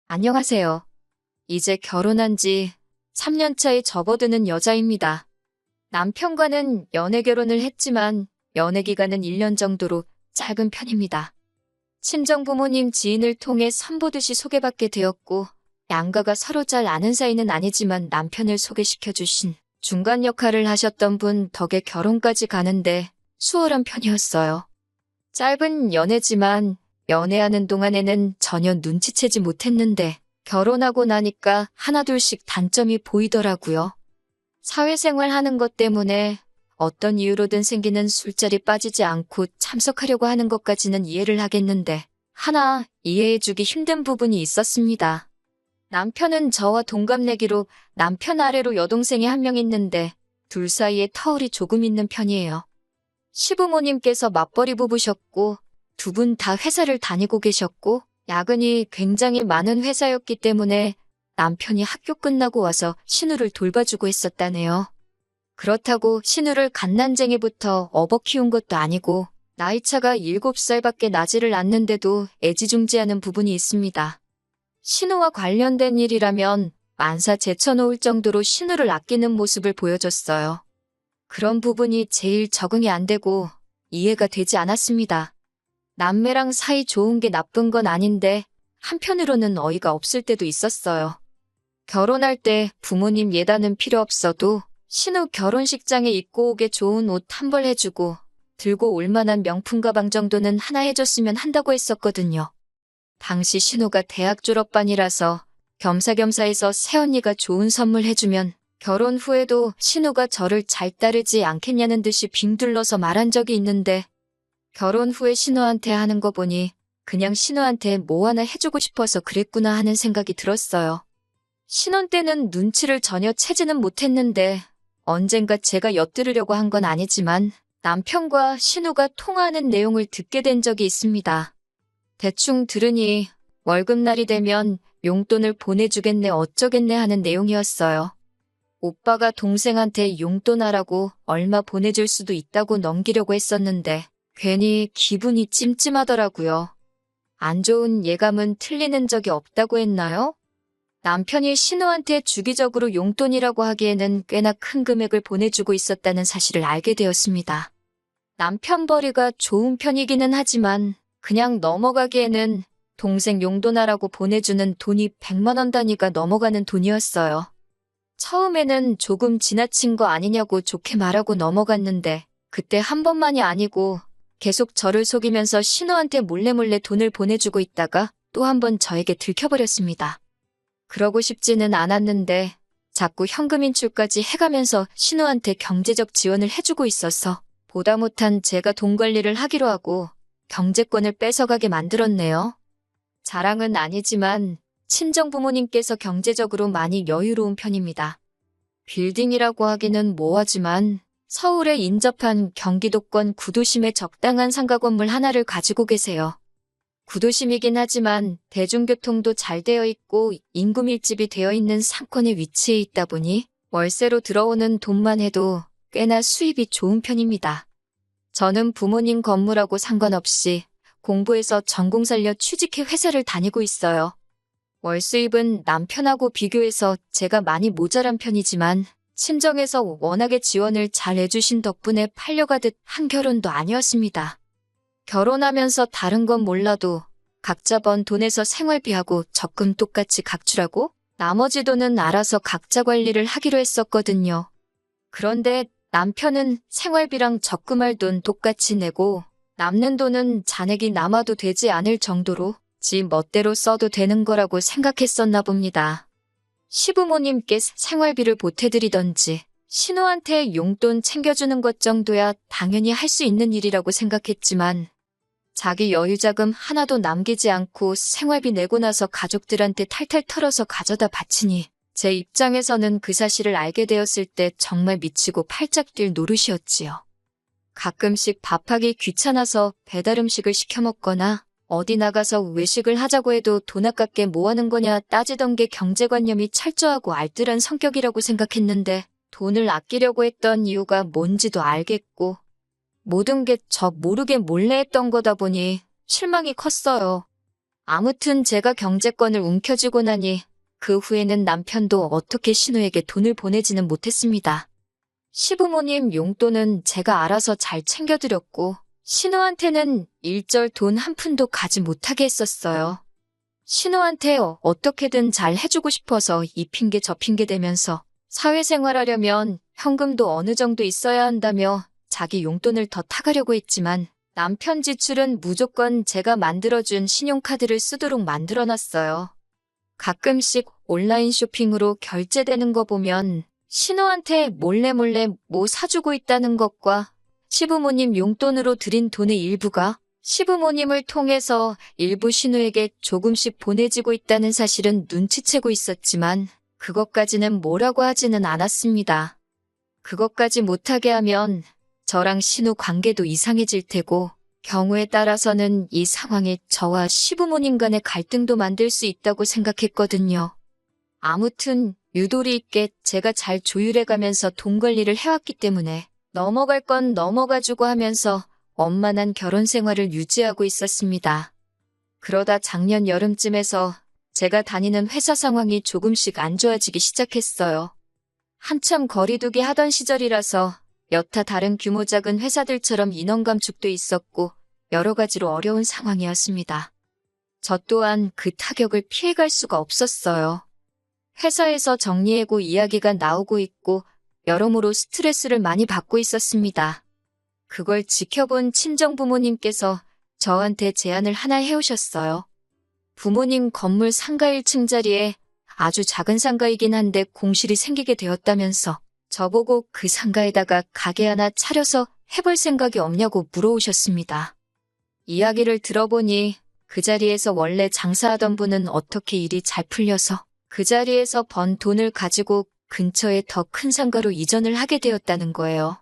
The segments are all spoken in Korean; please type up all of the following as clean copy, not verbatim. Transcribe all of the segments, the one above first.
안녕하세요. 이제 결혼한 지 3년 차에 접어드는 여자입니다. 남편과는 연애 결혼을 했지만 연애 기간은 1년 정도로 짧은 편입니다. 친정 부모님 지인을 통해 선보듯이 소개받게 되었고 양가가 서로 잘 아는 사이는 아니지만 남편을 소개시켜 주신 중간 역할을 하셨던 분 덕에 결혼까지 가는데 수월한 편이었어요. 짧은 연애지만 연애하는 동안에는 전혀 눈치채지 못했는데 결혼하고 나니까 하나둘씩 단점이 보이더라고요. 사회생활 하는 것 때문에 어떤 이유로든 생기는 술자리 빠지지 않고 참석하려고 하는 것까지는 이해를 하겠는데 하나 이해해주기 힘든 부분이 있었습니다. 남편은 저와 동갑내기로 남편 아래로 여동생이 한 명 있는데 둘 사이에 터울이 조금 있는 편이에요. 시부모님께서 맞벌이 부부셨고 두 분 다 회사를 다니고 계셨고 야근이 굉장히 많은 회사였기 때문에 남편이 학교 끝나고 와서 신우를 돌봐주고 했었다네요. 그렇다고 신우를 갓난쟁이부터 업어 키운 것도 아니고 나이차가 7살밖에 나지를 않는데도 애지중지하는 부분이 있습니다. 신우와 관련된 일이라면 만사 제쳐놓을 정도로 신우를 아끼는 모습을 보여줬어요. 그런 부분이 제일 적응이 안 되고 이해가 되지 않았습니다. 남매랑 사이 좋은 게 나쁜 건 아닌데 한편으로는 어이가 없을 때도 있었어요. 결혼할 때 부모님 예단은 필요 없어도 신우 결혼식장에 입고 오게 좋은 옷 한 벌 해주고 들고 올 만한 명품 가방 정도는 하나 해줬으면 한다고 했었거든요. 당시 신우가 대학 졸업반이라서 겸사겸사해서 새언니가 좋은 선물 해주면 결혼 후에도 신우가 저를 잘 따르지 않겠냐는 듯이 빙둘러서 말한 적이 있는데 결혼 후에 신우한테 하는 거 보니 그냥 신우한테 뭐 하나 해주고 싶어서 그랬구나 하는 생각이 들었어요. 신혼 때는 눈치를 전혀 채지는 못했는데 언젠가 제가 엿들으려고 한 건 아니지만 남편과 신우가 통화하는 내용을 듣게 된 적이 있습니다. 대충 들으니 월급날이 되면 용돈을 보내주겠네 어쩌겠네 하는 내용이었어요. 오빠가 동생한테 용돈하라고 얼마 보내줄 수도 있다고 넘기려고 했었는데 괜히 기분이 찜찜하더라고요. 안 좋은 예감은 틀리는 적이 없다고 했나요? 남편이 신우한테 주기적으로 용돈이라고 하기에는 꽤나 큰 금액을 보내주고 있었다는 사실을 알게 되었습니다. 남편 벌이가 좋은 편이기는 하지만 그냥 넘어가기에는 동생 용돈하라고 보내주는 돈이 100만 원 단위가 넘어가는 돈이었어요. 처음에는 조금 지나친 거 아니냐고 좋게 말하고 넘어갔는데 그때 한 번만이 아니고 계속 저를 속이면서 신우한테 몰래몰래 돈을 보내주고 있다가 또 한 번 저에게 들켜버렸습니다. 그러고 싶지는 않았는데 자꾸 현금 인출까지 해가면서 신우한테 경제적 지원을 해주고 있어서 보다 못한 제가 돈 관리를 하기로 하고 경제권을 뺏어가게 만들었네요. 자랑은 아니지만 친정 부모님께서 경제적으로 많이 여유로운 편입니다. 빌딩이라고 하기는 뭐하지만 서울에 인접한 경기도권 구도심에 적당한 상가 건물 하나를 가지고 계세요. 구도심이긴 하지만 대중교통도 잘 되어 있고 인구 밀집이 되어 있는 상권에 위치해 있다 보니 월세로 들어오는 돈만 해도 꽤나 수입이 좋은 편입니다. 저는 부모님 건물하고 상관없이 공부해서 전공 살려 취직해 회사를 다니고 있어요. 월 수입은 남편하고 비교해서 제가 많이 모자란 편이지만 친정에서 워낙에 지원을 잘 해주신 덕분에 팔려가듯 한 결혼도 아니었습니다. 결혼하면서 다른 건 몰라도 각자 번 돈에서 생활비하고 적금 똑같이 각출하고 나머지 돈은 알아서 각자 관리를 하기로 했었거든요. 그런데 남편은 생활비랑 적금할 돈 똑같이 내고 남는 돈은 잔액이 남아도 되지 않을 정도로 지 멋대로 써도 되는 거라고 생각했었나 봅니다. 시부모님께 생활비를 보태드리던지 신우한테 용돈 챙겨주는 것 정도야 당연히 할 수 있는 일이라고 생각했지만 자기 여유자금 하나도 남기지 않고 생활비 내고 나서 가족들한테 탈탈 털어서 가져다 바치니 제 입장에서는 그 사실을 알게 되었을 때 정말 미치고 팔짝 뛸 노릇이었지요. 가끔씩 밥하기 귀찮아서 배달 음식을 시켜 먹거나 어디 나가서 외식을 하자고 해도 돈 아깝게 뭐 하는 거냐 따지던 게 경제관념이 철저하고 알뜰한 성격이라고 생각했는데 돈을 아끼려고 했던 이유가 뭔지도 알겠고 모든 게 저 모르게 몰래 했던 거다 보니 실망이 컸어요. 아무튼 제가 경제권을 움켜쥐고 나니 그 후에는 남편도 어떻게 신우에게 돈을 보내지는 못했습니다. 시부모님 용돈은 제가 알아서 잘 챙겨드렸고 신우한테는 일절 돈 한 푼도 가지 못하게 했었어요. 신우한테 어떻게든 잘 해주고 싶어서 이 핑계 저 핑계 대면서 사회생활하려면 현금도 어느 정도 있어야 한다며 자기 용돈을 더 타가려고 했지만 남편 지출은 무조건 제가 만들어준 신용카드를 쓰도록 만들어놨어요. 가끔씩 온라인 쇼핑으로 결제되는 거 보면 신우한테 몰래 뭐 사주고 있다는 것과 시부모님 용돈으로 드린 돈의 일부가 시부모님을 통해서 일부 신우에게 조금씩 보내지고 있다는 사실은 눈치채고 있었지만 그것까지는 뭐라고 하지는 않았습니다. 그것까지 못하게 하면 저랑 신우 관계도 이상해질 테고 경우에 따라서는 이 상황이 저와 시부모님 간의 갈등도 만들 수 있다고 생각했거든요. 아무튼 유도리 있게 제가 잘 조율해가면서 돈 관리를 해왔기 때문에 넘어갈 건 넘어가주고 하면서 원만한 결혼 생활을 유지하고 있었습니다. 그러다 작년 여름쯤에서 제가 다니는 회사 상황이 조금씩 안 좋아지기 시작했어요. 한참 거리두기 하던 시절이라서 여타 다른 규모 작은 회사들처럼 인원 감축도 있었고 여러 가지로 어려운 상황이었습니다. 저 또한 그 타격을 피해갈 수가 없었어요. 회사에서 정리해고 이야기가 나오고 있고 여러모로 스트레스를 많이 받고 있었습니다. 그걸 지켜본 친정부모님께서 저한테 제안을 하나 해오셨어요. 부모님 건물 상가 1층 자리에 아주 작은 상가이긴 한데 공실이 생기게 되었다면서 저보고 그 상가에다가 가게 하나 차려서 해볼 생각이 없냐고 물어오셨습니다. 이야기를 들어보니 그 자리에서 원래 장사하던 분은 어떻게 일이 잘 풀려서 그 자리에서 번 돈을 가지고 근처에 더 큰 상가로 이전을 하게 되었다는 거예요.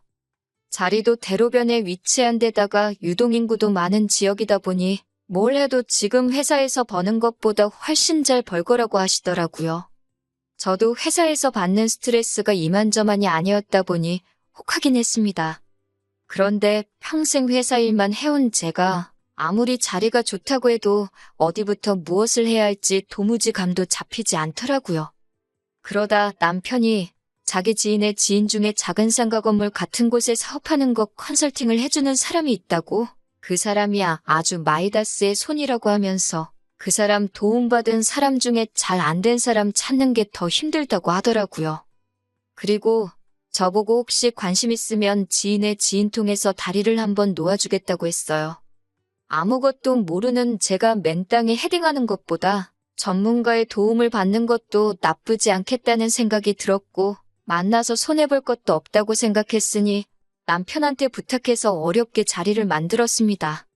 자리도 대로변에 위치한 데다가 유동인구도 많은 지역이다 보니 뭘 해도 지금 회사에서 버는 것보다 훨씬 잘 벌 거라고 하시더라고요. 저도 회사에서 받는 스트레스가 이만저만이 아니었다 보니 혹하긴 했습니다. 그런데 평생 회사 일만 해온 제가 아무리 자리가 좋다고 해도 어디부터 무엇을 해야 할지 도무지 감도 잡히지 않더라고요. 그러다 남편이 자기 지인의 지인 중에 작은 상가 건물 같은 곳에 사업하는 거 컨설팅을 해주는 사람이 있다고 그 사람이 아주 마이다스의 손이라고 하면서 그 사람 도움받은 사람 중에 잘 안 된 사람 찾는 게 더 힘들다고 하더라고요. 그리고 저보고 혹시 관심 있으면 지인의 지인 통해서 다리를 한번 놓아주겠다고 했어요. 아무것도 모르는 제가 맨땅에 헤딩하는 것보다 전문가의 도움을 받는 것도 나쁘지 않겠다는 생각이 들었고 만나서 손해볼 것도 없다고 생각했으니 남편한테 부탁해서 어렵게 자리를 만들었습니다.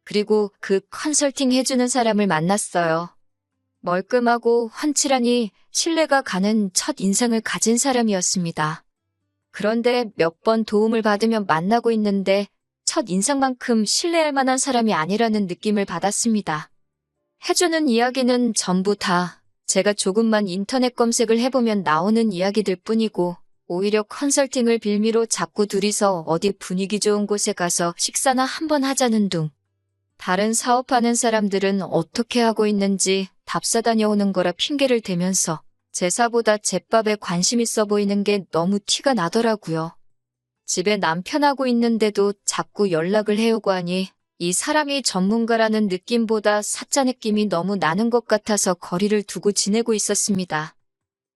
그리고 그 컨설팅 해주는 사람을 만났어요. 멀끔하고 훤칠하니 신뢰가 가는 첫 인상을 가진 사람이었습니다. 그런데 몇 번 도움을 받으며 만나고 있는데 첫 인상만큼 신뢰할 만한 사람이 아니라는 느낌을 받았습니다. 해주는 이야기는 전부 다 제가 조금만 인터넷 검색을 해보면 나오는 이야기들 뿐이고 오히려 컨설팅을 빌미로 자꾸 둘이서 어디 분위기 좋은 곳에 가서 식사나 한번 하자는 둥. 다른 사업하는 사람들은 어떻게 하고 있는지 답사 다녀오는 거라 핑계를 대면서 제사보다 제밥에 관심 있어 보이는 게 너무 티가 나더라고요. 집에 남편하고 있는데도 자꾸 연락을 해오고 하니 이 사람이 전문가라는 느낌보다 사짜 느낌이 너무 나는 것 같아서 거리를 두고 지내고 있었습니다.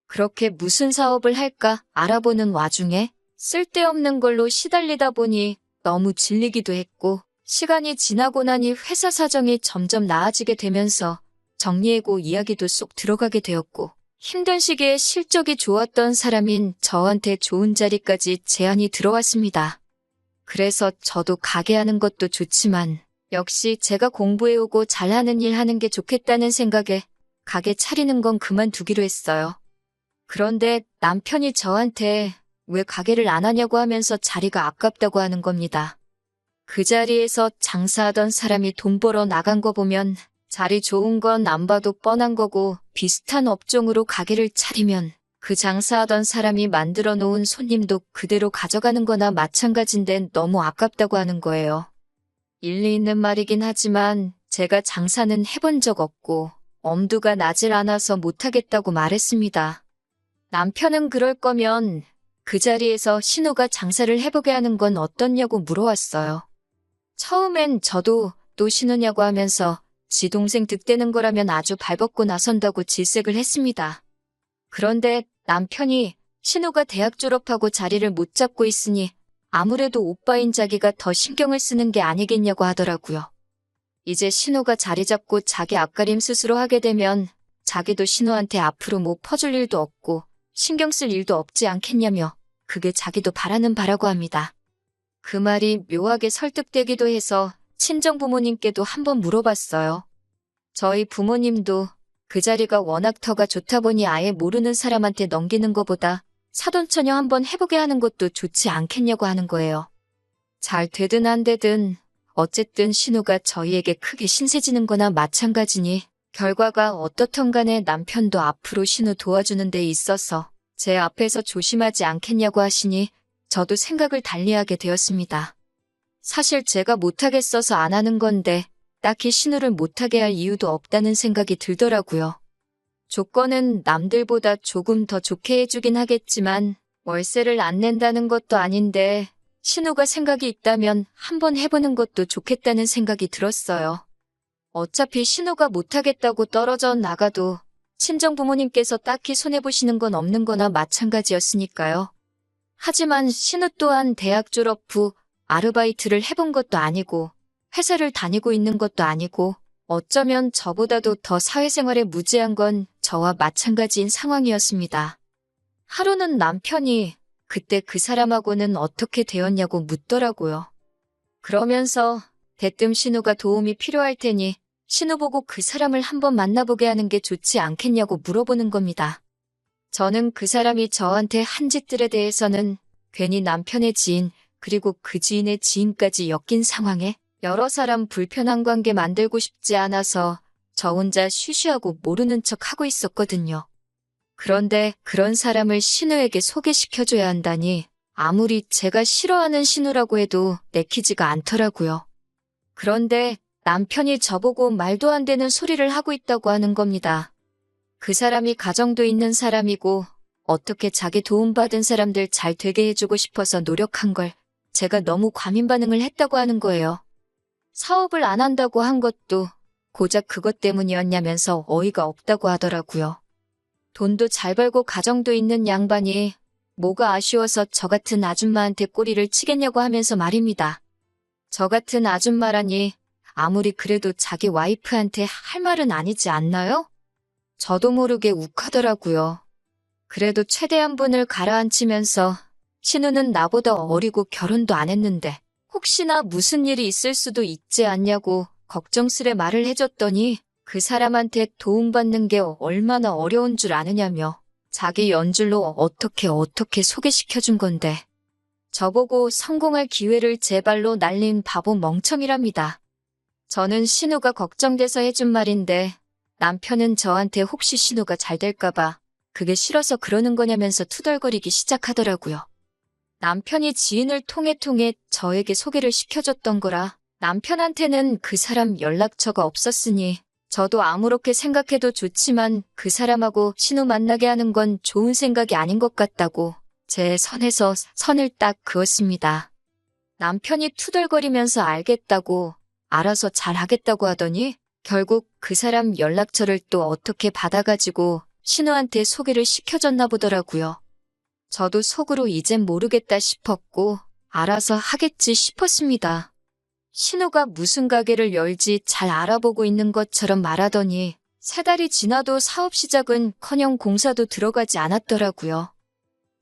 그렇게 무슨 사업을 할까 알아보는 와중에 쓸데없는 걸로 시달리다 보니 너무 질리기도 했고 시간이 지나고 나니 회사 사정이 점점 나아지게 되면서 정리해고 이야기도 쏙 들어가게 되었고 힘든 시기에 실적이 좋았던 사람인 저한테 좋은 자리까지 제안이 들어왔습니다. 그래서 저도 가게 하는 것도 좋지만 역시 제가 공부해오고 잘하는 일 하는 게 좋겠다는 생각에 가게 차리는 건 그만두기로 했어요. 그런데 남편이 저한테 왜 가게를 안 하냐고 하면서 자리가 아깝다고 하는 겁니다. 그 자리에서 장사하던 사람이 돈 벌어 나간 거 보면 자리 좋은 건 안 봐도 뻔한 거고 비슷한 업종으로 가게를 차리면 그 장사하던 사람이 만들어 놓은 손님도 그대로 가져가는 거나 마찬가지인데 너무 아깝다고 하는 거예요. 일리 있는 말이긴 하지만 제가 장사는 해본 적 없고 엄두가 나질 않아서 못하겠다고 말했습니다. 남편은 그럴 거면 그 자리에서 신우가 장사를 해보게 하는 건 어떻냐고 물어왔어요. 처음엔 저도 또 신우냐고 하면서 지 동생 득대는 거라면 아주 발벗고 나선다고 질색을 했습니다. 그런데 남편이 신우가 대학 졸업하고 자리를 못 잡고 있으니 아무래도 오빠인 자기가 더 신경을 쓰는 게 아니겠냐고 하더라고요. 이제 신우가 자리 잡고 자기 앞가림 스스로 하게 되면 자기도 신우한테 앞으로 뭐 퍼줄 일도 없고 신경 쓸 일도 없지 않겠냐며 그게 자기도 바라는 바라고 합니다. 그 말이 묘하게 설득되기도 해서 친정부모님께도 한번 물어봤어요. 저희 부모님도 그 자리가 워낙 터가 좋다 보니 아예 모르는 사람한테 넘기는 것보다 사돈처녀 한번 해보게 하는 것도 좋지 않겠냐고 하는 거예요. 잘 되든 안 되든 어쨌든 신우가 저희에게 크게 신세지는 거나 마찬가지니 결과가 어떻든 간에 남편도 앞으로 신우 도와주는 데 있어서 제 앞에서 조심하지 않겠냐고 하시니 저도 생각을 달리하게 되었습니다. 사실 제가 못하겠어서 안 하는 건데 딱히 신우를 못하게 할 이유도 없다는 생각이 들더라고요. 조건은 남들보다 조금 더 좋게 해주긴 하겠지만 월세를 안 낸다는 것도 아닌데 신우가 생각이 있다면 한번 해보는 것도 좋겠다는 생각이 들었어요. 어차피 신우가 못하겠다고 떨어져 나가도 친정부모님께서 딱히 손해보시는 건 없는 거나 마찬가지였으니까요. 하지만 신우 또한 대학 졸업 후 아르바이트를 해본 것도 아니고 회사를 다니고 있는 것도 아니고 어쩌면 저보다도 더 사회생활에 무지한 건 저와 마찬가지인 상황이었습니다. 하루는 남편이 그때 그 사람하고는 어떻게 되었냐고 묻더라고요. 그러면서 대뜸 신우가 도움이 필요할 테니 신우 보고 그 사람을 한번 만나보게 하는 게 좋지 않겠냐고 물어보는 겁니다. 저는 그 사람이 저한테 한 짓들에 대해서는 괜히 남편의 지인 그리고 그 지인의 지인까지 엮인 상황에 여러 사람 불편한 관계 만들고 싶지 않아서 저 혼자 쉬쉬하고 모르는 척 하고 있었거든요. 그런데 그런 사람을 신우에게 소개시켜줘야 한다니 아무리 제가 싫어하는 신우라고 해도 내키지가 않더라고요. 그런데 남편이 저보고 말도 안 되는 소리를 하고 있다고 하는 겁니다. 그 사람이 가정도 있는 사람이고 어떻게 자기 도움받은 사람들 잘 되게 해주고 싶어서 노력한 걸 제가 너무 과민 반응을 했다고 하는 거예요. 사업을 안 한다고 한 것도 고작 그것 때문이었냐면서 어이가 없다고 하더라고요. 돈도 잘 벌고 가정도 있는 양반이 뭐가 아쉬워서 저 같은 아줌마한테 꼬리를 치겠냐고 하면서 말입니다. 저 같은 아줌마라니 아무리 그래도 자기 와이프한테 할 말은 아니지 않나요? 저도 모르게 욱하더라고요. 그래도 최대한 분을 가라앉히면서 신우는 나보다 어리고 결혼도 안 했는데 혹시나 무슨 일이 있을 수도 있지 않냐고 걱정스레 말을 해줬더니 그 사람한테 도움받는 게 얼마나 어려운 줄 아느냐며 자기 연줄로 어떻게 소개시켜준 건데 저보고 성공할 기회를 제 발로 날린 바보 멍청이랍니다. 저는 신우가 걱정돼서 해준 말인데 남편은 저한테 혹시 신우가 잘 될까봐 그게 싫어서 그러는 거냐면서 투덜거리기 시작하더라고요. 남편이 지인을 통해 저에게 소개를 시켜줬던 거라 남편한테는 그 사람 연락처가 없었으니 저도 아무렇게 생각해도 좋지만 그 사람하고 신우 만나게 하는 건 좋은 생각이 아닌 것 같다고 제 선에서 선을 딱 그었습니다. 남편이 투덜거리면서 알겠다고 알아서 잘하겠다고 하더니 결국 그 사람 연락처를 또 어떻게 받아가지고 신우한테 소개를 시켜줬나 보더라고요. 저도 속으로 이젠 모르겠다 싶었고 알아서 하겠지 싶었습니다. 신우가 무슨 가게를 열지 잘 알아보고 있는 것처럼 말하더니 3달이 지나도 사업 시작은커녕 공사도 들어가지 않았더라고요.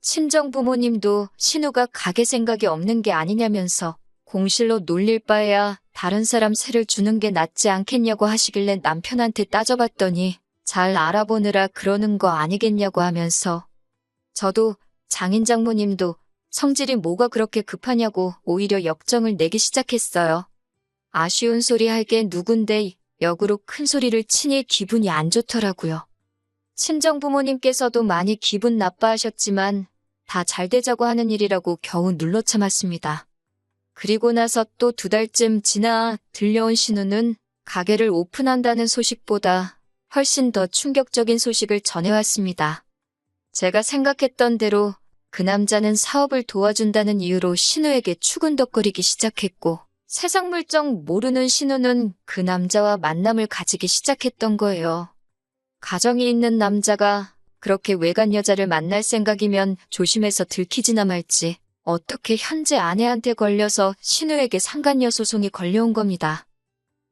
친정부모님도 신우가 가게 생각이 없는 게 아니냐면서 공실로 놀릴 바에야 다른 사람 세를 주는 게 낫지 않겠냐고 하시길래 남편한테 따져봤더니 잘 알아보느라 그러는 거 아니겠냐고 하면서 저도 장인장모님도 성질이 뭐가 그렇게 급하냐고 오히려 역정을 내기 시작했어요. 아쉬운 소리 할 게 누군데 역으로 큰 소리를 치니 기분이 안 좋더라고요. 친정부모님께서도 많이 기분 나빠하셨지만 다 잘 되자고 하는 일이라고 겨우 눌러 참았습니다. 그리고 나서 또 2달쯤 지나 들려온 신우는 가게를 오픈한다는 소식보다 훨씬 더 충격적인 소식을 전해왔습니다. 제가 생각했던 대로 그 남자는 사업을 도와준다는 이유로 신우에게 추근덕거리기 시작했고, 세상 물정 모르는 신우는 그 남자와 만남을 가지기 시작했던 거예요. 가정이 있는 남자가 그렇게 외간 여자를 만날 생각이면 조심해서 들키지나 말지, 어떻게 현재 아내한테 걸려서 신우에게 상간녀 소송이 걸려온 겁니다.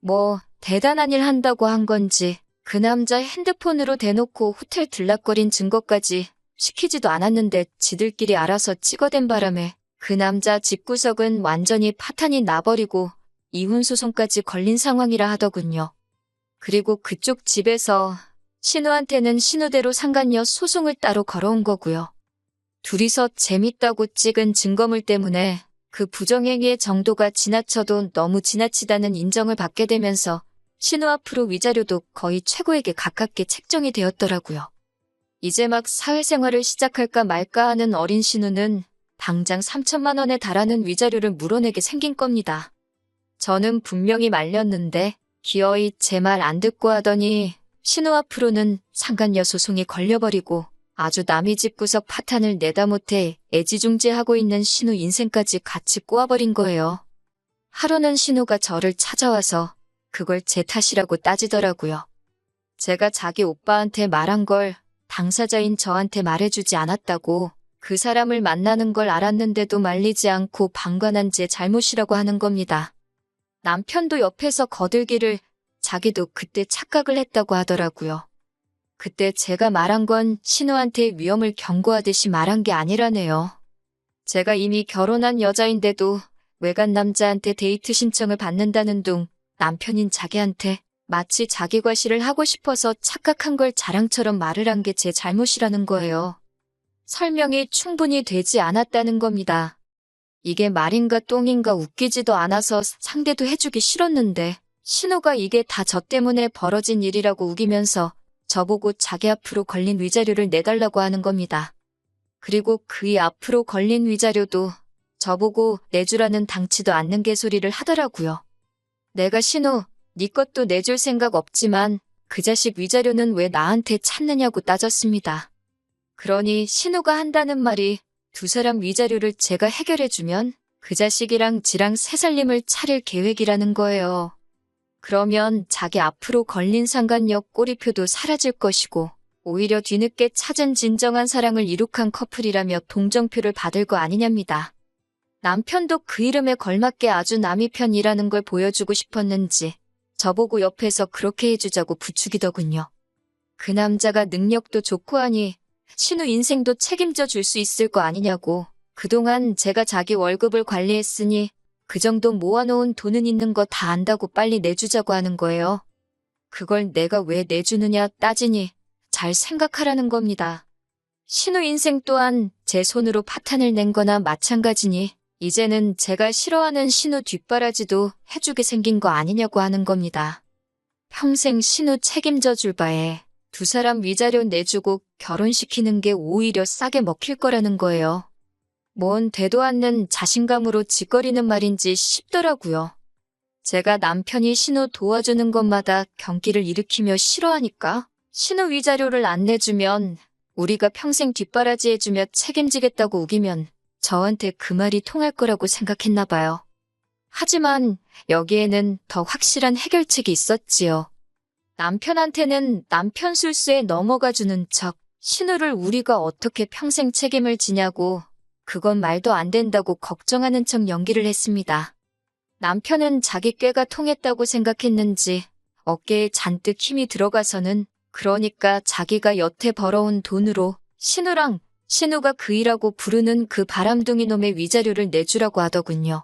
뭐 대단한 일 한다고 한 건지 그 남자 핸드폰으로 대놓고 호텔 들락거린 증거까지 시키지도 않았는데 지들끼리 알아서 찍어댄 바람에 그 남자 집구석은 완전히 파탄이 나버리고 이혼 소송까지 걸린 상황이라 하더군요. 그리고 그쪽 집에서 신우한테는 신우대로 상간녀 소송을 따로 걸어온 거고요. 둘이서 재밌다고 찍은 증거물 때문에 그 부정행위의 정도가 지나쳐도 너무 지나치다는 인정을 받게 되면서 신우 앞으로 위자료도 거의 최고액에 가깝게 책정이 되었더라고요. 이제 막 사회생활을 시작할까 말까 하는 어린 신우는 당장 3천만 원에 달하는 위자료를 물어내게 생긴 겁니다. 저는 분명히 말렸는데 기어이 제 말 안 듣고 하더니 신우 앞으로는 상간녀 소송이 걸려버리고 아주 남의 집 구석 파탄을 내다 못해 애지중지하고 있는 신우 인생까지 같이 꼬아버린 거예요. 하루는 신우가 저를 찾아와서 그걸 제 탓이라고 따지더라고요. 제가 자기 오빠한테 말한 걸 당사자인 저한테 말해주지 않았다고, 그 사람을 만나는 걸 알았는데도 말리지 않고 방관한 제 잘못이라고 하는 겁니다. 남편도 옆에서 거들기를 자기도 그때 착각을 했다고 하더라고요. 그때 제가 말한 건 신우한테 위험을 경고하듯이 말한 게 아니라네요. 제가 이미 결혼한 여자인데도 외간 남자한테 데이트 신청을 받는다는 둥 남편인 자기한테 마치 자기 과시를 하고 싶어서 착각한 걸 자랑처럼 말을 한 게 제 잘못이라는 거예요. 설명이 충분히 되지 않았다는 겁니다. 이게 말인가 똥인가 웃기지도 않아서 상대도 해주기 싫었는데 신우가 이게 다 저 때문에 벌어진 일이라고 우기면서 저보고 자기 앞으로 걸린 위자료를 내달라고 하는 겁니다. 그리고 그이 앞으로 걸린 위자료도 저보고 내주라는 당치도 않는 개소리를 하더라고요. 내가 신우, 네 것도 내줄 생각 없지만 그 자식 위자료는 왜 나한테 찾느냐고 따졌습니다. 그러니 신우가 한다는 말이 두 사람 위자료를 제가 해결해주면 그 자식이랑 지랑 새살림을 차릴 계획이라는 거예요. 그러면 자기 앞으로 걸린 상간녀 꼬리표도 사라질 것이고 오히려 뒤늦게 찾은 진정한 사랑을 이룩한 커플이라며 동정표를 받을 거 아니냐입니다. 남편도 그 이름에 걸맞게 아주 남이 편이라는 걸 보여주고 싶었는지 저보고 옆에서 그렇게 해주자고 부추기더군요. 그 남자가 능력도 좋고 하니 신우 인생도 책임져 줄 수 있을 거 아니냐고. 그동안 제가 자기 월급을 관리했으니 그 정도 모아놓은 돈은 있는 거 다 안다고 빨리 내주자고 하는 거예요. 그걸 내가 왜 내주느냐 따지니 잘 생각하라는 겁니다. 신우 인생 또한 제 손으로 파탄을 낸 거나 마찬가지니 이제는 제가 싫어하는 신우 뒷바라지도 해주게 생긴 거 아니냐고 하는 겁니다. 평생 신우 책임져 줄 바에 두 사람 위자료 내주고 결혼시키는 게 오히려 싸게 먹힐 거라는 거예요. 뭔 되도 않는 자신감으로 짓거리는 말인지 싶더라고요. 제가 남편이 신우 도와주는 것마다 경기를 일으키며 싫어하니까 신우 위자료를 안 내주면 우리가 평생 뒷바라지 해주며 책임지겠다고 우기면 저한테 그 말이 통할 거라고 생각했나 봐요. 하지만 여기에는 더 확실한 해결책이 있었지요. 남편한테는 남편 술수에 넘어가주는 척 신우를 우리가 어떻게 평생 책임을 지냐고, 그건 말도 안 된다고 걱정하는 척 연기를 했습니다. 남편은 자기 꾀가 통했다고 생각했는지 어깨에 잔뜩 힘이 들어가서는 그러니까 자기가 여태 벌어온 돈으로 신우가 그 일하고 부르는 그 바람둥이 놈의 위자료를 내주라고 하더군요.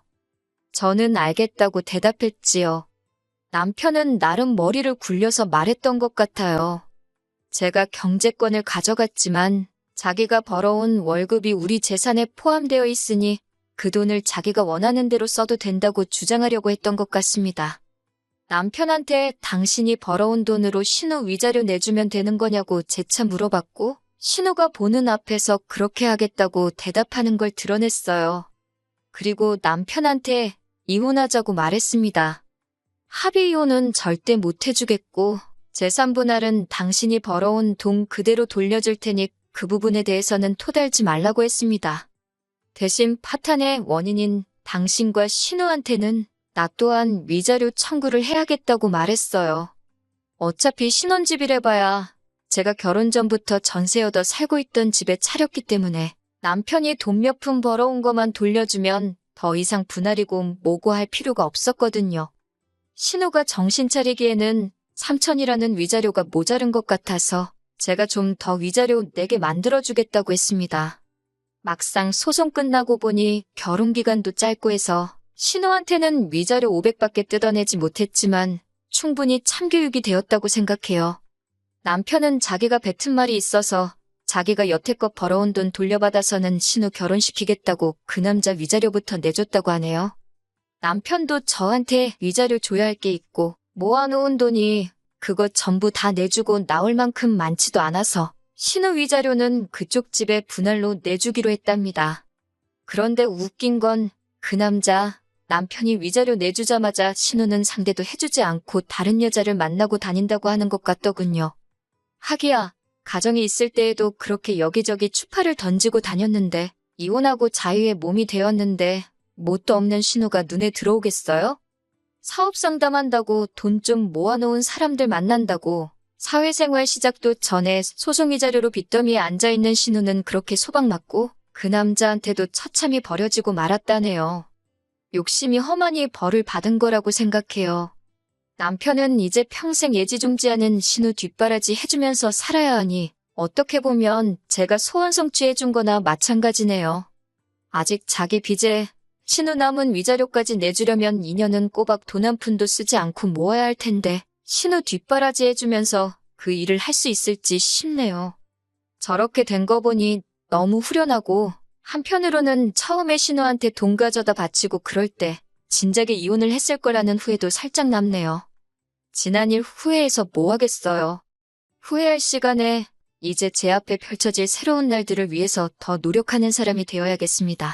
저는 알겠다고 대답했지요. 남편은 나름 머리를 굴려서 말했던 것 같아요. 제가 경제권을 가져갔지만 자기가 벌어온 월급이 우리 재산에 포함되어 있으니 그 돈을 자기가 원하는 대로 써도 된다고 주장하려고 했던 것 같습니다. 남편한테 당신이 벌어온 돈으로 신우 위자료 내주면 되는 거냐고 재차 물어봤고 신우가 보는 앞에서 그렇게 하겠다고 대답하는 걸 드러냈어요. 그리고 남편한테 이혼하자고 말했습니다. 합의 이혼은 절대 못 해주겠고 재산 분할은 당신이 벌어온 돈 그대로 돌려줄 테니 그 부분에 대해서는 토달지 말라고 했습니다. 대신 파탄의 원인인 당신과 신우한테는 나 또한 위자료 청구를 해야겠다고 말했어요. 어차피 신혼집이래봐야 제가 결혼 전부터 전세 얻어 살고 있던 집에 차렸기 때문에 남편이 돈 몇 푼 벌어온 것만 돌려주면 더 이상 분할이고 뭐고 할 필요가 없었거든요. 신우가 정신 차리기에는 3천이라는 위자료가 모자른 것 같아서 제가 좀 더 위자료 내게 만들어주겠다고 했습니다. 막상 소송 끝나고 보니 결혼 기간도 짧고 해서 신우한테는 위자료 500밖에 뜯어내지 못했지만 충분히 참교육이 되었다고 생각해요. 남편은 자기가 뱉은 말이 있어서 자기가 여태껏 벌어온 돈 돌려받아서는 신우 결혼시키겠다고 그 남자 위자료부터 내줬다고 하네요. 남편도 저한테 위자료 줘야 할 게 있고 모아놓은 돈이 그거 전부 다 내주고 나올 만큼 많지도 않아서 신우 위자료는 그쪽 집에 분할로 내주기로 했답니다. 그런데 웃긴 건 그 남자, 남편이 위자료 내주자마자 신우는 상대도 해주지 않고 다른 여자를 만나고 다닌다고 하는 것 같더군요. 하기야, 가정이 있을 때에도 그렇게 여기저기 추파를 던지고 다녔는데 이혼하고 자유의 몸이 되었는데 뭣도 없는 신우가 눈에 들어오겠어요? 사업 상담한다고 돈 좀 모아놓은 사람들 만난다고 사회생활 시작도 전에 소송 위자료로 빚더미에 앉아있는 신우는 그렇게 소박맞고 그 남자한테도 처참히 버려지고 말았다네요. 욕심이 험하니 벌을 받은 거라고 생각해요. 남편은 이제 평생 예지중지하는 신우 뒷바라지 해주면서 살아야 하니 어떻게 보면 제가 소원 성취해준 거나 마찬가지네요. 아직 자기 빚에 신우 남은 위자료까지 내주려면 2년은 꼬박 돈 한 푼도 쓰지 않고 모아야 할 텐데 신우 뒷바라지 해주면서 그 일을 할 수 있을지 싶네요. 저렇게 된 거 보니 너무 후련하고 한편으로는 처음에 신우한테 돈 가져다 바치고 그럴 때 진작에 이혼을 했을 거라는 후회도 살짝 남네요. 지난 일 후회해서 뭐 하겠어요. 후회할 시간에 이제 제 앞에 펼쳐질 새로운 날들을 위해서 더 노력하는 사람이 되어야겠습니다.